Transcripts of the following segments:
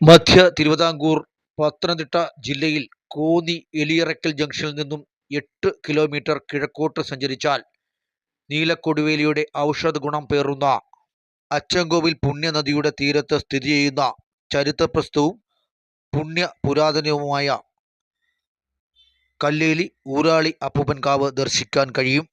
മധ്യ തിരുവിതാംകൂർ പത്തനംതിട്ട ജില്ലയിൽ കോന്നി എലിയറയ്ക്കൽ ജംഗ്ഷനിൽ നിന്നും 8 കിലോമീറ്റർ കിഴക്കോട്ട് സഞ്ചരിച്ചാൽ നീലക്കൊടുവേലിയുടെ ഔഷധ ഗുണം പേറുന്ന അച്ചൻകോവിൽ പുണ്യനദിയുടെ തീരത്ത് സ്ഥിതി ചെയ്യുന്ന ചരിത്രപ്രസിദ്ധവും പുരാതനവുമായ കല്ലേലി ഊരാളി അപ്പൂപ്പൻകാവ് ദർശിക്കാൻ കഴിയും.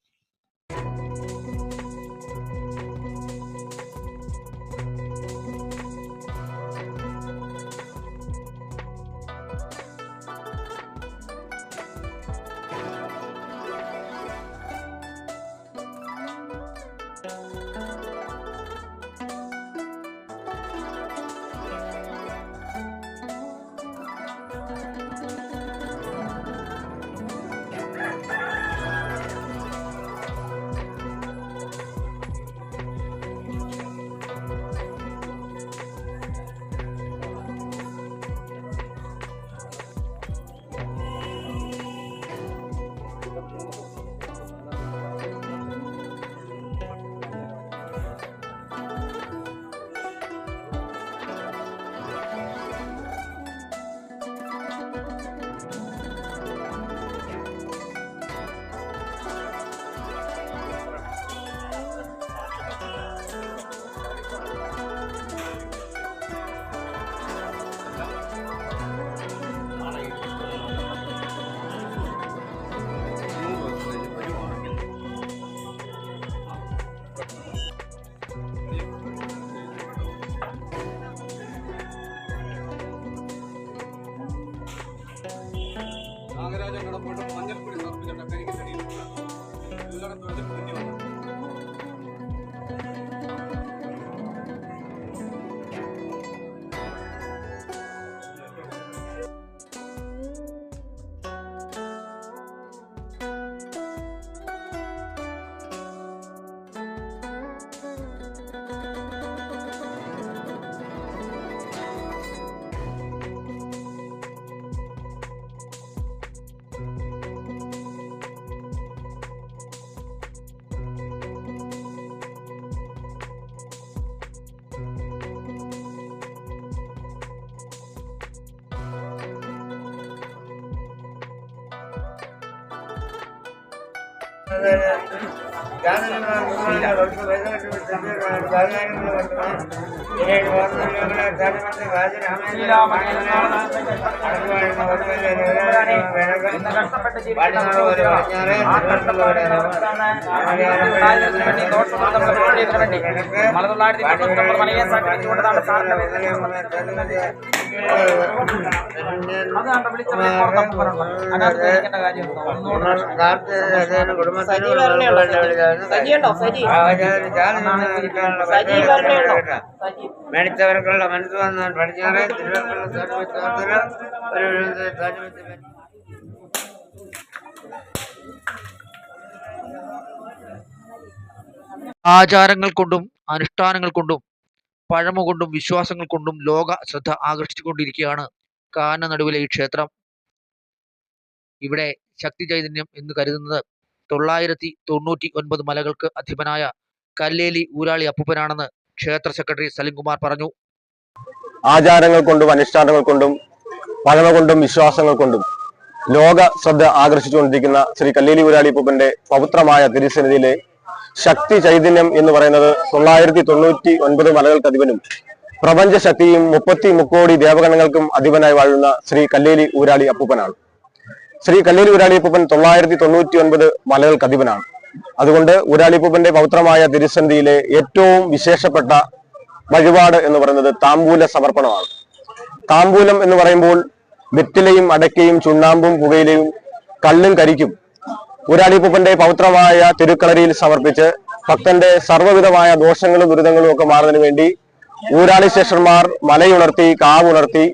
മേടിച്ചവർക്കുള്ള മനസ്സ് വന്ന് പടിഞ്ഞാറ് ആചാരങ്ങൾ കൊണ്ടും അനുഷ്ഠാനങ്ങൾ കൊണ്ടും പഴമ കൊണ്ടും വിശ്വാസങ്ങൾ കൊണ്ടും ലോക ശ്രദ്ധ ആകർഷിച്ചുകൊണ്ടിരിക്കുകയാണ് കാനനടുവിലെ ഈ ക്ഷേത്രം. ഇവിടെ ശക്തി ചൈതന്യം എന്ന് കരുതുന്നത് 999 മലകൾക്ക് അധിപനായ കല്ലേലി ഊരാളി അപ്പൂപ്പനാണെന്ന് ക്ഷേത്ര സെക്രട്ടറി സലിംകുമാർ പറഞ്ഞു. ആചാരങ്ങൾ കൊണ്ടും അനുഷ്ഠാനങ്ങൾ കൊണ്ടും പഴമ കൊണ്ടും വിശ്വാസങ്ങൾ കൊണ്ടും ലോക ശ്രദ്ധ ആകർഷിച്ചുകൊണ്ടിരിക്കുന്ന ശ്രീ കല്ലേലി ഊരാളി അപ്പൂപ്പന്റെ പവിത്രമായ തിരുസന്നിധിയിലെ ശക്തി ചൈതന്യം എന്ന് പറയുന്നത് 999 മലകൾക്ക് അധിപനും പ്രപഞ്ച ശക്തിയും 33 കോടി ദേവഗണങ്ങൾക്കും അധിപനായി വാഴുന്ന ശ്രീ കല്ലേലി ഊരാളി അപ്പൂപ്പനാണ്. ശ്രീ കല്ലേലി ഊരാളി അപ്പൂപ്പൻ 999 മലകൾക്ക് അധിപനാണ്. അതുകൊണ്ട് ഊരാളി അപ്പൂപ്പന്റെ പവിത്രമായ തിരുസന്നിധിയിലെ ഏറ്റവും വിശേഷപ്പെട്ട വഴിപാട് എന്ന് പറയുന്നത് താമ്പൂല സമർപ്പണമാണ്. താമ്പൂലം എന്ന് പറയുമ്പോൾ വെറ്റിലയും അടയ്ക്കയും ചുണ്ണാമ്പും പുകയിലയും കള്ളും കരിക്കും ഊരാളി അപ്പൂപ്പന്റെ പവിത്രമായ തിരുക്കളരിയിൽ സമർപ്പിച്ച് ഭക്തന്റെ സർവ്വവിധമായ ദോഷങ്ങളും ദുരിതങ്ങളും ഒക്കെ മാറുന്നതിന് വേണ്ടി ഊരാളി ശേഷന്മാർ മലയുണർത്തി കാവുണർത്തി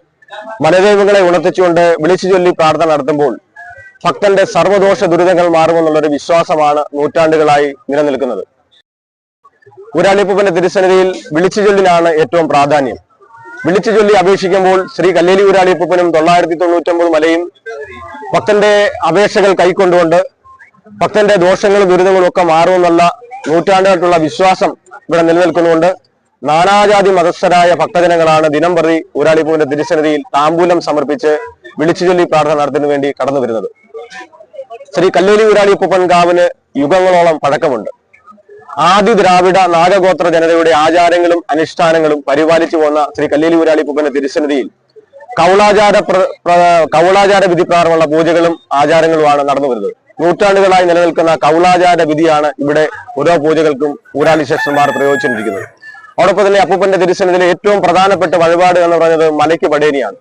മലദേവങ്ങളെ ഉണർത്തിച്ചുകൊണ്ട് വിളിച്ചു ചൊല്ലി പ്രാർത്ഥന നടത്തുമ്പോൾ ഭക്തന്റെ സർവ്വദോഷ ദുരിതങ്ങൾ മാറുമെന്നുള്ളൊരു വിശ്വാസമാണ് നൂറ്റാണ്ടുകളായി നിലനിൽക്കുന്നത്. ഊരാളി അപ്പൂപ്പന്റെ തിരുസന്നിധിയിൽ വിളിച്ചു ചൊല്ലിനാണ് ഏറ്റവും പ്രാധാന്യം. വിളിച്ചു ചൊല്ലി അപേക്ഷിക്കുമ്പോൾ ശ്രീ കല്ലേലി ഊരാളി അപ്പൂപ്പനും 999 മലയും ഭക്തന്റെ അപേക്ഷകൾ കൈക്കൊണ്ടുകൊണ്ട് ഭക്തന്റെ ദോഷങ്ങളും ദുരിതങ്ങളും ഒക്കെ മാറുമെന്നുള്ള നൂറ്റാണ്ടായിട്ടുള്ള വിശ്വാസം ഇവിടെ നിലനിൽക്കുന്നുണ്ട്. നാനാജാതി മതസ്ഥരായ ഭക്തജനങ്ങളാണ് ദിനംപ്രതി ഊരാളിപ്പൂവിന്റെ തിരുസന്നിധിയിൽ താമ്പൂലം സമർപ്പിച്ച് വിളിച്ചുചൊല്ലി പ്രാർത്ഥന നടത്തുന്നതിന് വേണ്ടി കടന്നു വരുന്നത്. ശ്രീ കല്ലേലി ഊരാളിപ്പൂപ്പൻ കാവിന് യുഗങ്ങളോളം പഴക്കമുണ്ട്. ആദി ദ്രാവിഡ നാഗഗോത്ര ജനതയുടെ ആചാരങ്ങളും അനുഷ്ഠാനങ്ങളും പരിപാലിച്ചു പോന്ന ശ്രീ കല്ലേലി ഊരാളിപ്പൂപ്പന്റെ തിരുസന്നിധിയിൽ കൗളാചാര വിധി പ്രകാരമുള്ള പൂജകളും ആചാരങ്ങളുമാണ് നടന്നു വരുന്നത്. നൂറ്റാണ്ടുകളായി നിലനിൽക്കുന്ന കൗളാചാര വിധിയാണ് ഇവിടെ ഓരോ പൂജകൾക്കും ഊരാളി ശേഷന്മാർ പ്രയോഗിച്ചുകൊണ്ടിരിക്കുന്നത്. അതോടൊപ്പം തന്നെ അപ്പൂപ്പന്റെ തിരുസന്നിധിയിലെ ഏറ്റവും പ്രധാനപ്പെട്ട വഴിപാട് എന്ന് പറയുന്നത് മലയ്ക്ക് പടേനിയാണ്.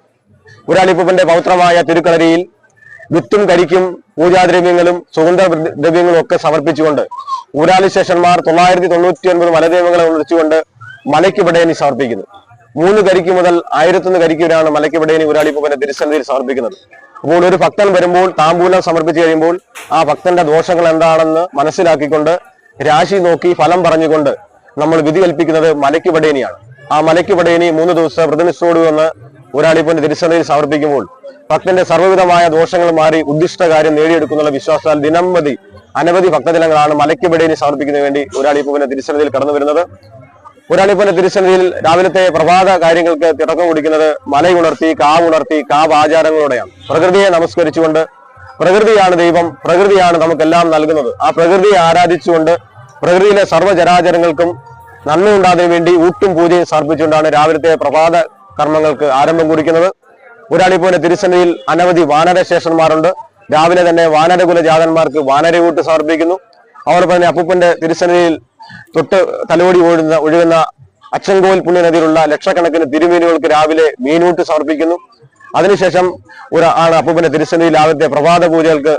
ഊരാളിപ്പൂപ്പന്റെ പൗത്രമായ തിരുക്കളരിയിൽ വിത്തും കരിക്കും പൂജാദ്രവ്യങ്ങളും സുഗന്ധദ്രവ്യങ്ങളും ഒക്കെ സമർപ്പിച്ചുകൊണ്ട് ഊരാളി ശേഷന്മാർ 999 മലദൈവങ്ങളെ വിളിച്ചുകൊണ്ട് മലയ്ക്ക് പടേനി സമർപ്പിക്കുന്നു. 3 കരിക്ക് മുതൽ 1001 കരിക്ക് വരെയാണ് മലയ്ക്ക് പടേനി ഊരാളിപ്പൂപ്പന്റെ തിരുസന്നിധിയിൽ സമർപ്പിക്കുന്നത്. അപ്പോൾ ഒരു ഭക്തൻ വരുമ്പോൾ താമ്പൂലം സമർപ്പിച്ചു കഴിയുമ്പോൾ ആ ഭക്തന്റെ ദോഷങ്ങൾ എന്താണെന്ന് മനസ്സിലാക്കിക്കൊണ്ട് രാശി നോക്കി ഫലം പറഞ്ഞുകൊണ്ട് നമ്മൾ വിധി കൽപ്പിക്കുന്നത് മലയ്ക്ക് പടേനിയാണ്. ആ മലയ്ക്ക് പടേനി 3 ദിവസം വ്രതനിഷ്ഠയോട് വന്ന് ഊരാളിപ്പൂപ്പന്റെ തിരുസന്നിധിയിൽ സമർപ്പിക്കുമ്പോൾ ഭക്തന്റെ സർവ്വവിധമായ ദോഷങ്ങൾ മാറി ഉദ്ദിഷ്ട കാര്യം നേടിയെടുക്കുന്നുള്ള വിശ്വാസത്താൽ ദിനംപ്രതി അനവധി ഭക്തജനങ്ങളാണ് മലയ്ക്ക് പടേനി സമർപ്പിക്കുന്നതിന് വേണ്ടി ഊരാളിപ്പൂപ്പന്റെ തിരുസന്നിധിയിൽ കടന്നു വരുന്നത്. ഊരാളിപ്പൂപ്പന്റെ തിരുസന്നിധിയിൽ രാവിലത്തെ പ്രഭാത കാര്യങ്ങൾക്ക് തിടക്കം കുടിക്കുന്നത് മലയുണർത്തി കാവ് ആചാരങ്ങളോടെയാണ്. പ്രകൃതിയെ നമസ്കരിച്ചുകൊണ്ട് പ്രകൃതിയാണ് ദൈവം, പ്രകൃതിയാണ് നമുക്കെല്ലാം നൽകുന്നത്. ആ പ്രകൃതിയെ ആരാധിച്ചുകൊണ്ട് പ്രകൃതിയിലെ സർവ്വചരാചരങ്ങൾക്കും നന്മ ഉണ്ടാകുന്നതിന് വേണ്ടി ഊട്ടും പൂജയും സമർപ്പിച്ചുകൊണ്ടാണ് രാവിലത്തെ പ്രഭാത കർമ്മങ്ങൾക്ക് ആരംഭം കുറിക്കുന്നത്. ഊരാളിപ്പൂവിന്റെ തിരുസന്നിധിയിൽ അനവധി വാനരശേഷന്മാരുണ്ട്. രാവിലെ തന്നെ വാനരകുല ജാതന്മാർക്ക് വാനരയൂട്ട് സമർപ്പിക്കുന്നു. അതോടൊപ്പം തന്നെ അപ്പൂപ്പന്റെ തിരുസന്നിധിയിൽ തൊട്ട് തലോടി ഒഴുകുന്ന അച്ചൻകോൽ പുണ്യനദിയിലുള്ള ലക്ഷക്കണക്കിന് തിരുമീനുകൾക്ക് രാവിലെ മീനൂട്ട് സമർപ്പിക്കുന്നു. അതിനുശേഷം ആണ് അപ്പൂപ്പന്റെ തിരുസന്നിധിയിൽ രാവിലത്തെ പ്രഭാത പൂജകൾക്ക്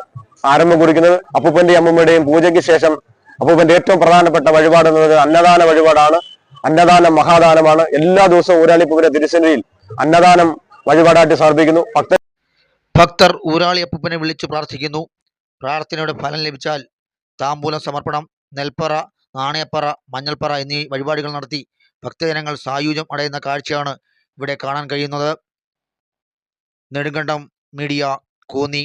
ആരംഭം കുറിക്കുന്നത്. അപ്പൂപ്പന്റെയും അമ്മൂമ്മയുടെയും പൂജയ്ക്ക് ശേഷം അപ്പൂപ്പന്റെ ഏറ്റവും പ്രധാനപ്പെട്ട വഴിപാട് എന്നത് അന്നദാന വഴിപാടാണ്. അന്നദാനം മഹാദാനമാണ്. എല്ലാ ദിവസവും ഊരാളിപ്പൂവിന്റെ തിരുസന്നിധിയിൽ അന്നദാനം വഴിപാടായിട്ട് സമർപ്പിക്കുന്നു. ഭക്തർ ഊരാളി അപ്പൂപ്പനെ വിളിച്ചു പ്രാർത്ഥിക്കുന്നു. പ്രാർത്ഥനയുടെ ഫലം ലഭിച്ചാൽ താമ്പൂലം സമർപ്പണം, നെൽപ്പറ, നാണയപ്പറ, മഞ്ഞൾപ്പറ എന്നീ വഴിപാടുകൾ നടത്തി ഭക്തജനങ്ങൾ സായുജ്യം അടയുന്ന കാഴ്ചയാണ് ഇവിടെ കാണാൻ കഴിയുന്നത്. നെടുങ്കണ്ടം മീഡിയ, കോന്നി.